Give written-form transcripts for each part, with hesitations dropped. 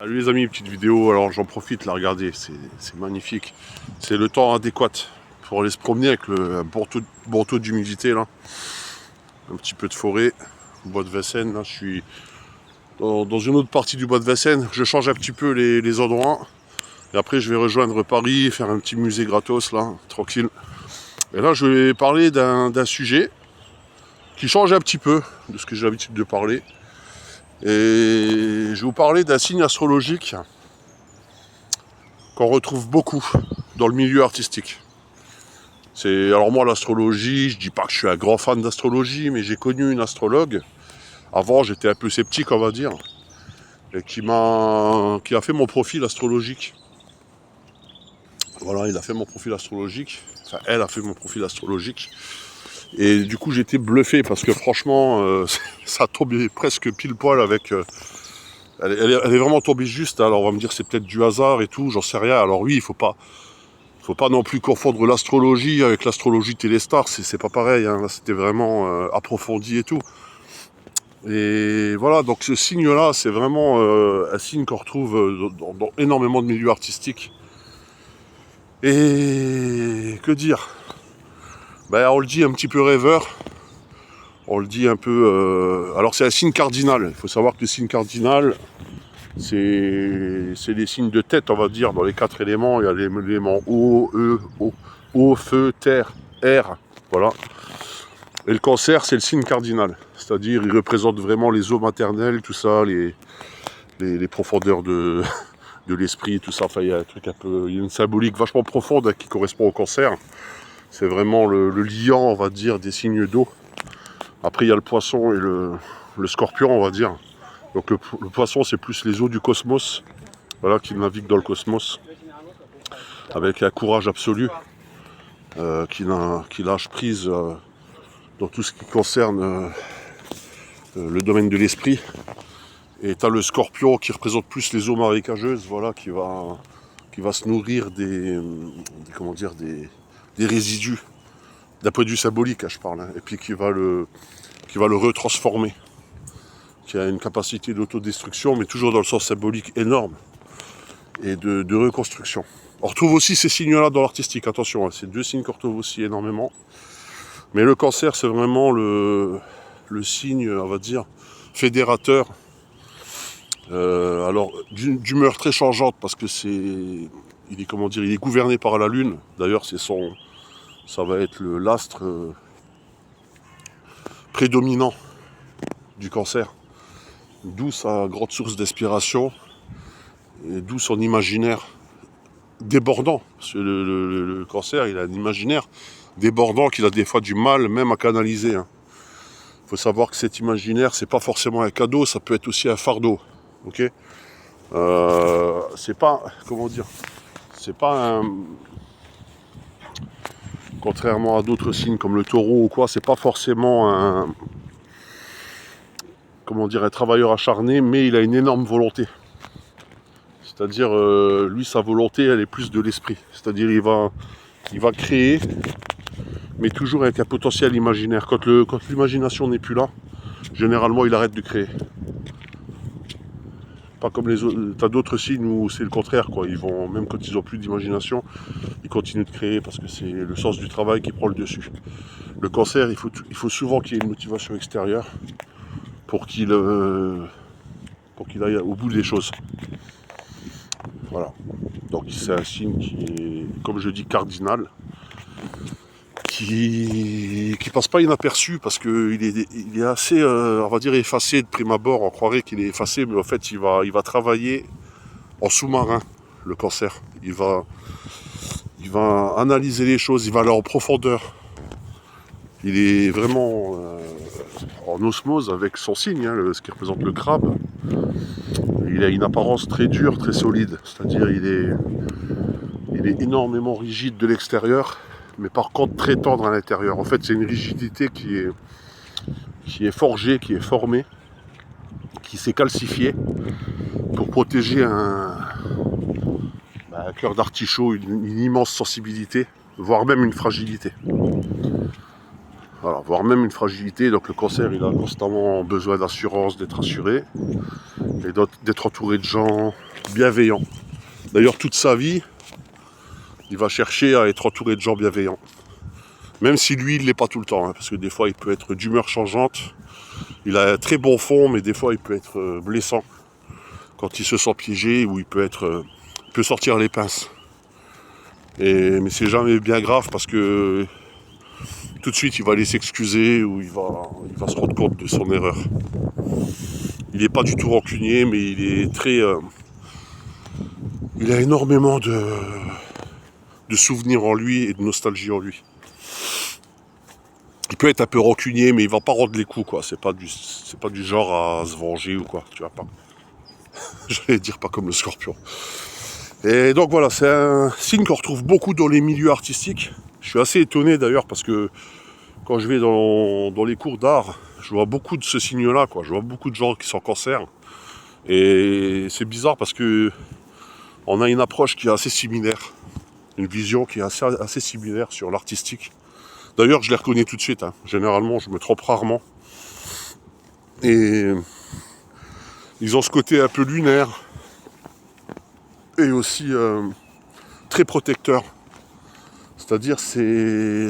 Salut les amis, petite vidéo, alors j'en profite, la regardez, c'est magnifique. C'est le temps adéquat pour aller se promener avec le bon taux d'humidité là. Un petit peu de forêt, bois de Vincennes, là je suis dans une autre partie du bois de Vincennes. Je change un petit peu les endroits. Et après je vais rejoindre Paris, faire un petit musée gratos là, tranquille. Et là je vais parler d'un sujet qui change un petit peu de ce que j'ai l'habitude de parler. Et je vais vous parler d'un signe astrologique qu'on retrouve beaucoup dans le milieu artistique. Alors moi l'astrologie, je dis pas que je suis un grand fan d'astrologie, mais j'ai connu une astrologue. Avant j'étais un peu sceptique on va dire, et qui a fait mon profil astrologique. Voilà, il a fait mon profil astrologique, enfin elle a fait mon profil astrologique. Et du coup j'étais bluffé parce que franchement ça tombait presque pile poil avec... Elle est vraiment tombée juste, alors on va me dire c'est peut-être du hasard et tout, j'en sais rien. Alors oui, il faut pas non plus confondre l'astrologie avec l'astrologie Téléstar, c'est pas pareil, hein. Là c'était vraiment approfondi et tout. Et voilà, donc ce signe-là, c'est vraiment un signe qu'on retrouve dans énormément de milieux artistiques. Et que dire, on le dit un petit peu rêveur, on le dit un peu... alors c'est un signe cardinal, il faut savoir que le signe cardinal, c'est les signes de tête, on va dire, dans les 4 éléments. Il y a l'élément eau, feu, terre, air, voilà. Et le cancer, c'est le signe cardinal, c'est-à-dire il représente vraiment les eaux maternelles, tout ça, les profondeurs de l'esprit, tout ça. Enfin, il y a un truc il y a une symbolique vachement profonde qui correspond au cancer. C'est vraiment le liant, on va dire, des signes d'eau. Après, il y a le poisson et le scorpion, on va dire. Donc le poisson, c'est plus les eaux du cosmos, voilà, qui naviguent dans le cosmos, avec un courage absolu, qui lâche prise dans tout ce qui concerne le domaine de l'esprit. Et tu as le scorpion qui représente plus les eaux marécageuses, voilà, qui va se nourrir des résidus, d'un point de vue symbolique, hein, je parle, hein, et puis qui va le retransformer, qui a une capacité d'autodestruction, mais toujours dans le sens symbolique énorme, et de reconstruction. On retrouve aussi ces signes-là dans l'artistique, attention, hein, c'est 2 signes qu'on retrouve aussi énormément. Mais le cancer, c'est vraiment le signe, on va dire, fédérateur. Alors, d'humeur très changeante, parce que il est gouverné par la Lune. D'ailleurs, ça va être l'astre prédominant du cancer. D'où sa grande source d'inspiration, et d'où son imaginaire débordant. Parce que le cancer, il a un imaginaire débordant qu'il a des fois du mal même à canaliser. Il faut savoir que cet imaginaire, c'est pas forcément un cadeau, ça peut être aussi un fardeau. Ok, c'est pas, c'est pas contrairement à d'autres signes comme le taureau ou quoi, c'est pas forcément un travailleur acharné, mais il a une énorme volonté. C'est-à-dire, lui, sa volonté, elle est plus de l'esprit. C'est-à-dire, il va créer, mais toujours avec un potentiel imaginaire. Quand l'imagination n'est plus là, généralement, il arrête de créer. Pas comme les autres. T'as d'autres signes où c'est le contraire, quoi. Ils vont, même quand ils n'ont plus d'imagination, ils continuent de créer parce que c'est le sens du travail qui prend le dessus. Le cancer, il faut souvent qu'il y ait une motivation extérieure pour qu'il aille au bout des choses. Voilà. Donc c'est un signe qui est, comme je dis, cardinal, qui passe pas inaperçu parce qu'il est assez, on va dire, effacé de prime abord. On croirait qu'il est effacé, mais en fait il va travailler en sous-marin, le cancer. Il va analyser les choses, il va aller en profondeur. Il est vraiment en osmose avec son signe, hein, ce qui représente le crabe. Il a une apparence très dure, très solide, c'est-à-dire il est énormément rigide de l'extérieur, mais par contre très tendre à l'intérieur. En fait, c'est une rigidité qui est forgée, qui est formée, qui s'est calcifiée pour protéger un cœur d'artichaut, une immense sensibilité, voire même une fragilité. Voilà, voire même une fragilité. Donc le cancer, il a constamment besoin d'assurance, d'être assuré, et d'être entouré de gens bienveillant. D'ailleurs, toute sa vie, il va chercher à être entouré de gens bienveillants. Même si lui, il ne l'est pas tout le temps, hein, parce que des fois, il peut être d'humeur changeante. Il a un très bon fond, mais des fois, il peut être blessant quand il se sent piégé, ou il peut sortir les pinces. Mais c'est jamais bien grave, parce que tout de suite, il va aller s'excuser, ou il va se rendre compte de son erreur. Il n'est pas du tout rancunier, mais il est très... il a énormément de souvenirs en lui et de nostalgie en lui. Il peut être un peu rancunier, mais il va pas rendre les coups, quoi. C'est pas du genre à se venger ou quoi, tu vois pas. J'allais dire pas comme le scorpion. Et donc voilà, c'est un signe qu'on retrouve beaucoup dans les milieux artistiques. Je suis assez étonné d'ailleurs, parce que quand je vais dans les cours d'art, je vois beaucoup de ce signe-là, quoi. Je vois beaucoup de gens qui sont Cancer. Et c'est bizarre parce que on a une approche qui est assez similaire. Une vision qui est assez similaire sur l'artistique. D'ailleurs, je les reconnais tout de suite, hein. Généralement, je me trompe rarement. Et ils ont ce côté un peu lunaire. Et aussi très protecteur. C'est-à-dire, c'est...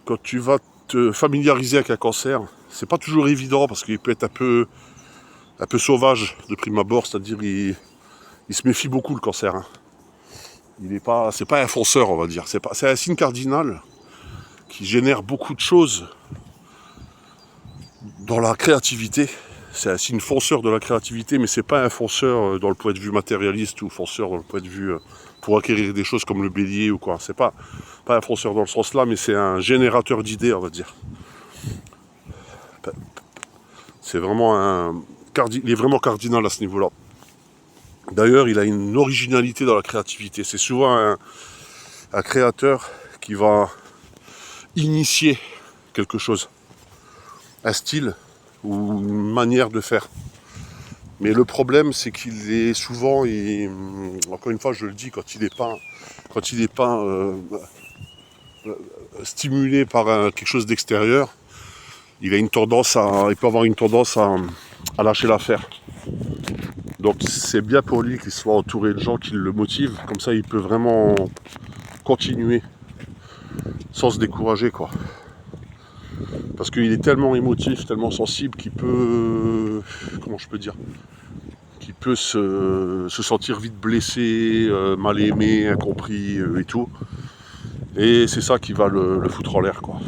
Quand tu vas te familiariser avec un Cancer, c'est pas toujours évident, parce qu'il peut être un peu sauvage de prime abord. C'est-à-dire, il se méfie beaucoup, le Cancer, hein. C'est pas un fonceur, on va dire. C'est un signe cardinal qui génère beaucoup de choses dans la créativité. C'est un signe fonceur de la créativité, mais c'est pas un fonceur dans le point de vue matérialiste, ou fonceur dans le point de vue pour acquérir des choses comme le bélier ou quoi. C'est pas un fonceur dans le sens là, mais c'est un générateur d'idées, on va dire. C'est vraiment il est vraiment cardinal à ce niveau-là. D'ailleurs, il a une originalité dans la créativité. C'est souvent un créateur qui va initier quelque chose, un style ou une manière de faire. Mais le problème, c'est qu'il est souvent, encore une fois, je le dis, quand il n'est pas stimulé par quelque chose d'extérieur, il peut avoir une tendance à lâcher l'affaire. Donc c'est bien pour lui qu'il soit entouré de gens qui le motivent, comme ça il peut vraiment continuer sans se décourager, quoi. Parce qu'il est tellement émotif, tellement sensible qu'il peut, qu'il peut se sentir vite blessé, mal aimé, incompris et tout. Et c'est ça qui va le foutre en l'air, quoi.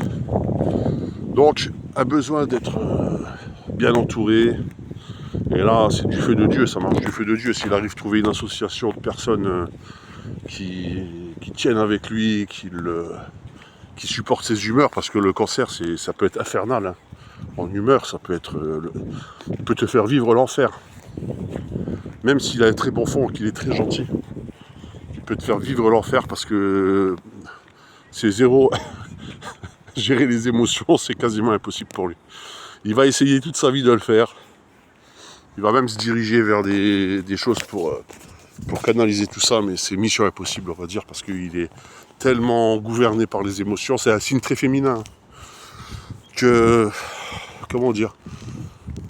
Donc, a besoin d'être bien entouré. Et là, c'est du feu de Dieu, ça marche du feu de Dieu. S'il arrive à trouver une association de personnes qui tiennent avec lui, qui supportent ses humeurs, parce que le Cancer, ça peut être infernal, hein. En humeur, ça peut être... il peut te faire vivre l'enfer. Même s'il a un très bon fond, qu'il est très gentil, il peut te faire vivre l'enfer, parce que c'est zéro... Gérer les émotions, c'est quasiment impossible pour lui. Il va essayer toute sa vie de le faire. Il va même se diriger vers des choses pour canaliser tout ça, mais c'est mission impossible, on va dire, parce qu'il est tellement gouverné par les émotions. C'est un signe très féminin que, comment dire,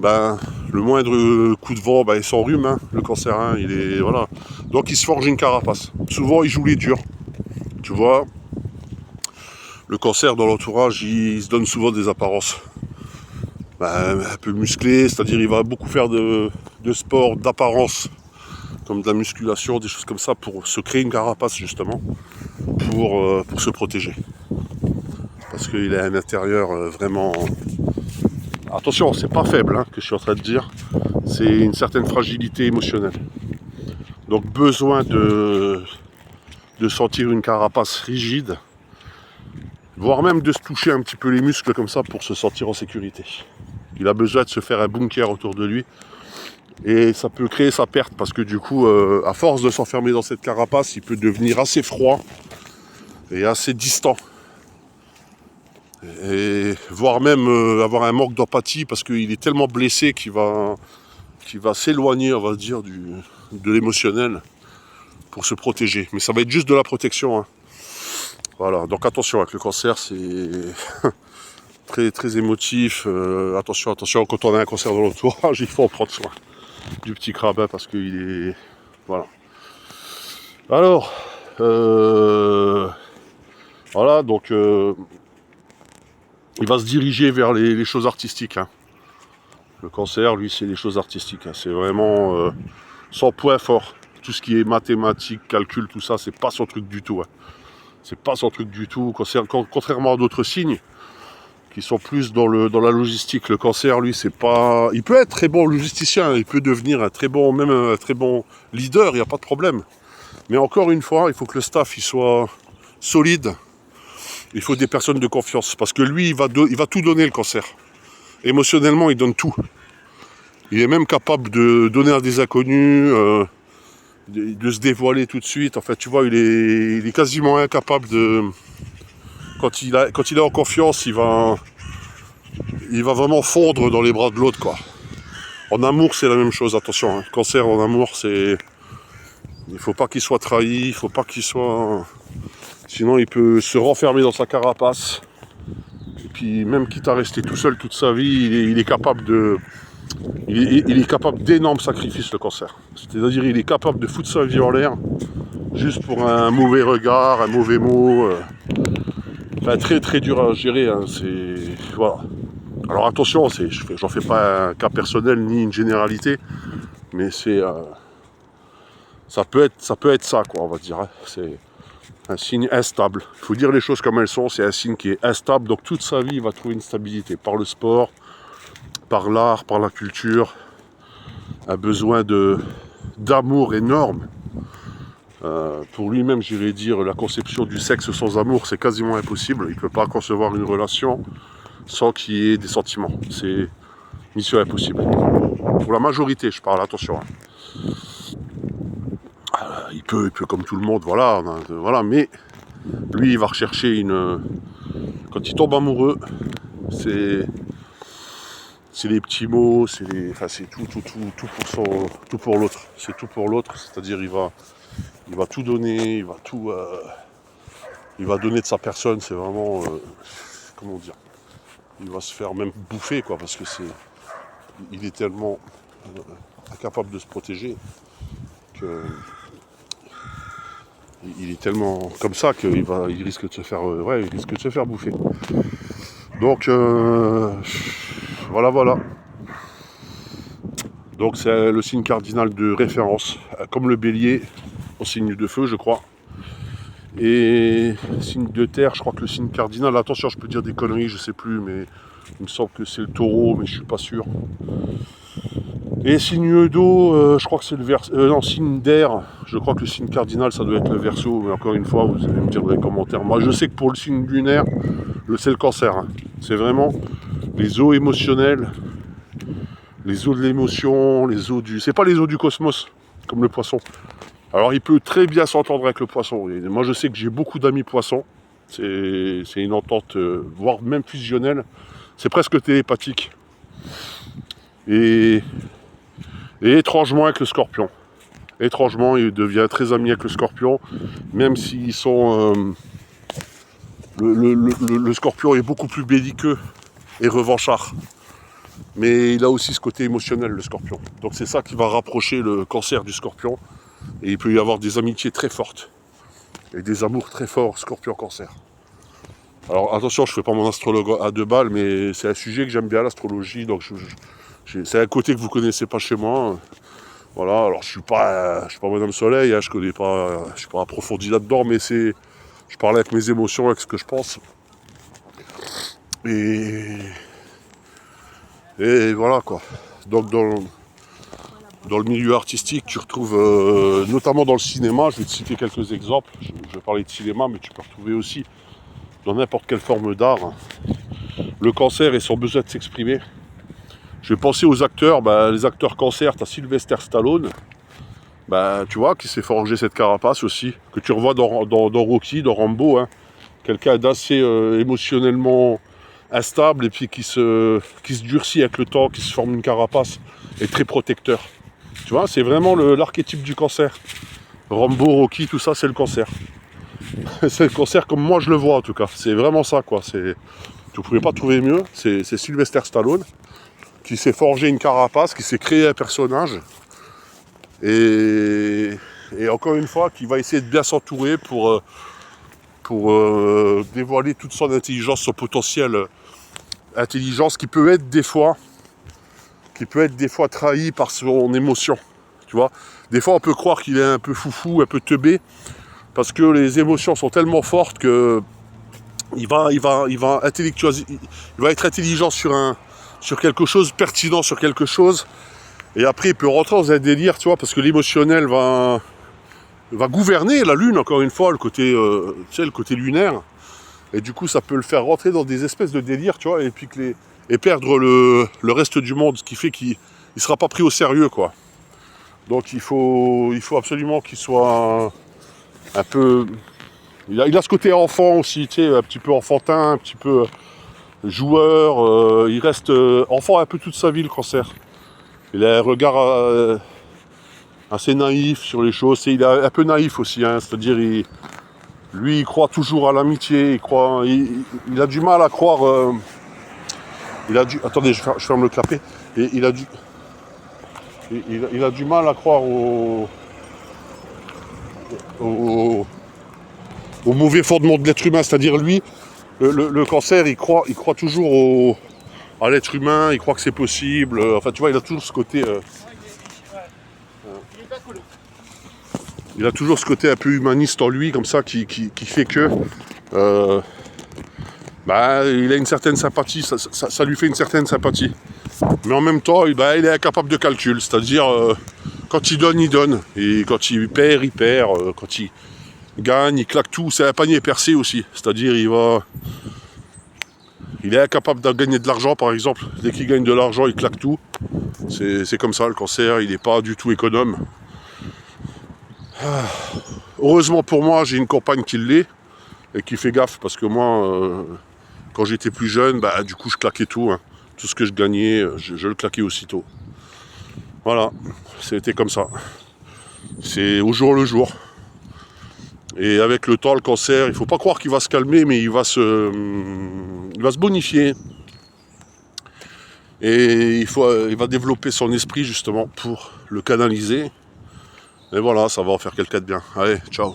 le moindre coup de vent, il s'enrhume, hein, le Cancer, hein, voilà. Donc il se forge une carapace. Souvent il joue les durs, tu vois. Le Cancer, dans l'entourage, il se donne souvent des apparences un peu musclées, c'est-à-dire il va beaucoup faire de sport d'apparence, comme de la musculation, des choses comme ça, pour se créer une carapace, justement, pour se protéger. Parce qu'il a un intérieur vraiment... Attention, c'est pas faible, hein, que je suis en train de dire, c'est une certaine fragilité émotionnelle. Donc besoin de sentir une carapace rigide, voire même de se toucher un petit peu les muscles comme ça pour se sentir en sécurité. Il a besoin de se faire un bunker autour de lui, et ça peut créer sa perte, parce que du coup, à force de s'enfermer dans cette carapace, il peut devenir assez froid et assez distant, et voire même avoir un manque d'empathie, parce qu'il est tellement blessé qu'il va s'éloigner, on va dire, de l'émotionnel pour se protéger. Mais ça va être juste de la protection, hein. Voilà, donc attention avec le Cancer, c'est très très émotif. Attention, quand on a un Cancer dans l'entourage, il faut en prendre soin. du petit Crabin parce qu'il est... Voilà. Alors, voilà, donc il va se diriger vers les choses artistiques. Hein. Le Cancer, lui, c'est les choses artistiques. Hein. C'est vraiment son point fort. Tout ce qui est mathématiques, calcul, tout ça, c'est pas son truc du tout. Hein. C'est pas son truc du tout. Contrairement à d'autres signes qui sont plus dans la logistique. Le Cancer, lui, c'est pas... Il peut être très bon logisticien, il peut devenir un très bon leader, il n'y a pas de problème. Mais encore une fois, il faut que le staff il soit solide. Il faut des personnes de confiance. Parce que lui, il va tout donner, le Cancer. Émotionnellement, il donne tout. Il est même capable de donner à des inconnus, de se dévoiler tout de suite. En fait, tu vois, il est quasiment incapable de... Quand il est en confiance, il va vraiment fondre dans les bras de l'autre, quoi. En amour, c'est la même chose, attention. Hein. Cancer en amour, c'est... Il faut pas qu'il soit trahi, il faut pas qu'il soit... Sinon, il peut se renfermer dans sa carapace. Et puis, même quitte à rester tout seul toute sa vie, il est capable de... Il est capable d'énormes sacrifices, le Cancer. C'est-à-dire, il est capable de foutre sa vie en l'air, juste pour un mauvais regard, un mauvais mot... Enfin, très très dur à gérer, hein. C'est... Voilà. Alors attention, j'en fais pas un cas personnel ni une généralité, mais c'est... ça peut être ça, quoi, on va dire. Hein. C'est un signe instable. Il faut dire les choses comme elles sont, c'est un signe qui est instable, donc toute sa vie, il va trouver une stabilité. Par le sport, par l'art, par la culture, un besoin d'amour énorme. Pour lui-même, j'irais dire, la conception du sexe sans amour, c'est quasiment impossible. Il ne peut pas concevoir une relation sans qu'il y ait des sentiments. C'est mission impossible. Pour la majorité, je parle, attention. Hein. Il peut comme tout le monde, voilà, mais lui, il va rechercher une... Quand il tombe amoureux, c'est les petits mots, c'est tout pour l'autre. C'est tout pour l'autre, c'est-à-dire il va tout donner, il va donner de sa personne, c'est vraiment, comment dire, il va se faire même bouffer, quoi, parce que il est tellement incapable de se protéger que il est tellement comme ça qu'il risque de se faire, bouffer. Donc voilà. Donc c'est le signe cardinal de référence, comme le Bélier, au signe de feu, je crois. Et signe de terre, je crois que le signe cardinal, attention, je peux dire des conneries, je sais plus, mais il me semble que c'est le taureau, mais je suis pas sûr. Et signe d'eau, je crois que c'est le verso. Non, signe d'air, je crois que le signe cardinal, ça doit être le verso, mais encore une fois, vous allez me dire dans les commentaires. Moi, je sais que pour le signe lunaire, c'est le Cancer. Hein. C'est vraiment les eaux émotionnelles, les eaux de l'émotion, les eaux du... C'est pas les eaux du cosmos, comme le poisson. Alors il peut très bien s'entendre avec le poisson. Et moi je sais que j'ai beaucoup d'amis poissons. C'est une entente, voire même fusionnelle. C'est presque télépathique. Et étrangement avec le Scorpion. Étrangement, il devient très ami avec le Scorpion, même s'ils sont... le Scorpion est beaucoup plus belliqueux et revanchard. Mais il a aussi ce côté émotionnel, le Scorpion. Donc c'est ça qui va rapprocher le Cancer du Scorpion. Et il peut y avoir des amitiés très fortes. Et des amours très forts, Scorpion-Cancer. Alors attention, je ne fais pas mon astrologue à 2 balles, mais c'est un sujet que j'aime bien, l'astrologie. Donc c'est un côté que vous ne connaissez pas chez moi. Voilà, alors je suis pas Madame Soleil, hein, je suis pas approfondi là-dedans, mais je parle avec mes émotions, avec ce que je pense. Et voilà, quoi. Donc dans le milieu artistique, tu retrouves, notamment dans le cinéma, je vais te citer quelques exemples, je vais parler de cinéma, mais tu peux retrouver aussi dans n'importe quelle forme d'art, hein, le Cancer et son besoin de s'exprimer. Je vais penser aux acteurs, les acteurs Cancer, tu as Sylvester Stallone, tu vois, qui s'est forgé cette carapace aussi, que tu revois dans Rocky, dans Rambo, hein, quelqu'un d'assez émotionnellement instable et puis qui se durcit avec le temps, qui se forme une carapace, et très protecteur. Tu vois, c'est vraiment l'archétype du Cancer. Rambo, Rocky, tout ça, c'est le Cancer. C'est le Cancer comme moi je le vois en tout cas. C'est vraiment ça, quoi. Tu ne pouvais pas trouver mieux. C'est Sylvester Stallone qui s'est forgé une carapace, qui s'est créé un personnage, et encore une fois, qui va essayer de bien s'entourer pour dévoiler toute son intelligence, son potentiel intelligence, qui peut être des fois trahi par son émotion. Tu vois, des fois on peut croire qu'il est un peu foufou, un peu teubé, parce que les émotions sont tellement fortes que il va être intelligent sur quelque chose, pertinent sur quelque chose, et après il peut rentrer dans un délire, tu vois, parce que l'émotionnel va gouverner la lune, encore une fois, le côté lunaire, et du coup ça peut le faire rentrer dans des espèces de délires, tu vois, et puis et perdre le reste du monde, ce qui fait qu'il ne sera pas pris au sérieux, quoi. Donc il faut absolument qu'il soit un peu... Il a ce côté enfant aussi, tu sais, un petit peu enfantin, un petit peu joueur. Il reste enfant un peu toute sa vie, le Cancer. Il a un regard assez naïf sur les choses. Il est un peu naïf aussi, hein, c'est-à-dire lui il croit toujours à l'amitié, il a du mal à croire... attendez, je ferme le clapet. Et il a du mal à croire au mauvais fondement de l'être humain, c'est-à-dire lui, le Cancer, il croit toujours à l'être humain, il croit que c'est possible, enfin tu vois, il a toujours ce côté... il a toujours ce côté un peu humaniste en lui, comme ça, qui fait que... il a une certaine sympathie, ça lui fait une certaine sympathie. Mais en même temps, il est incapable de calcul, c'est-à-dire, quand il donne, et quand il perd, quand il gagne, il claque tout, c'est un panier percé aussi, c'est-à-dire il est incapable de gagner de l'argent, par exemple. Dès qu'il gagne de l'argent, il claque tout. C'est comme ça, le Cancer, il n'est pas du tout économe. Heureusement pour moi, j'ai une compagne qui l'est, et qui fait gaffe, parce que moi, quand j'étais plus jeune, du coup, je claquais tout. Hein. Tout ce que je gagnais, je le claquais aussitôt. Voilà, c'était comme ça. C'est au jour le jour. Et avec le temps, le Cancer, il ne faut pas croire qu'il va se calmer, mais il va se bonifier. Et il va développer son esprit justement pour le canaliser. Et voilà, ça va en faire quelqu'un de bien. Allez, ciao.